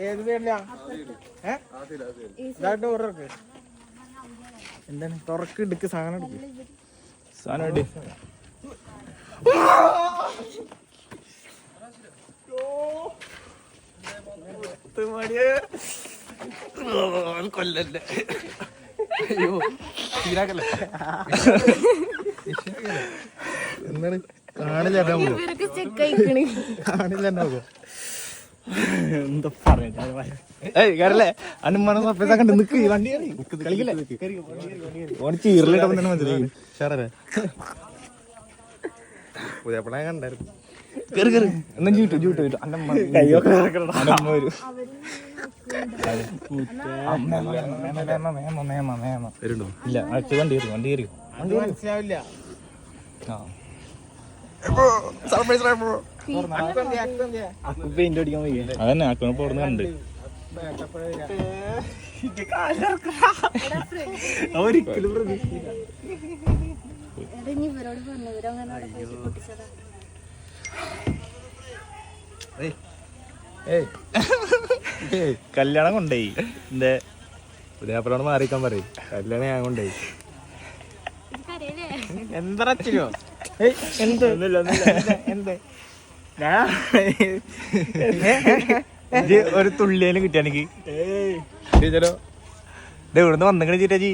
ഏത് പേരിലാ എന്താണ് തുറക്ക് എടുക്ക് സാധനം എടുക്ക് സാധനം എടു കൊല്ലല്ലേ അയ്യോ ശീലാക്കല്ലേ എന്താണ് കാണില്ല കാണില്ല എന്താ പറയാ അനുമാനം സർപ്രൈസ് നിക്ക് വണ്ടി കളിക്കില്ലേ ചീറിലിട്ടപ്പോ തന്നെ മനസ്സിലായി ഷാറേ പുതിയപ്പളെ കണ്ടായിരുന്നു കേറി കേറി എന്നാ ജൂട്ട് വരുന്നുണ്ടോ ഇല്ല വണ്ടി കയറി മനസ്സിലാവില്ല പെയിന്റ് അടിക്കാൻ പോയി അതന്നെ ആക്കണ പോടുന്ന കണ്ട് ഒരിക്കലും പ്രതീക്ഷിച്ചില്ല കല്യാണം കൊണ്ടുപോയി എന്റെ പുതിയാപ്പളോട് മാറിക്കാൻ പറയും കല്യാണം ഞാൻ കൊണ്ടുപോയി എന്താ എന്ത് ഒരു തുള്ളിയേലും കിട്ടിയ എനിക്ക് ഇവിടുന്ന് വന്നിങ്ങനെ ചേട്ടാ ജി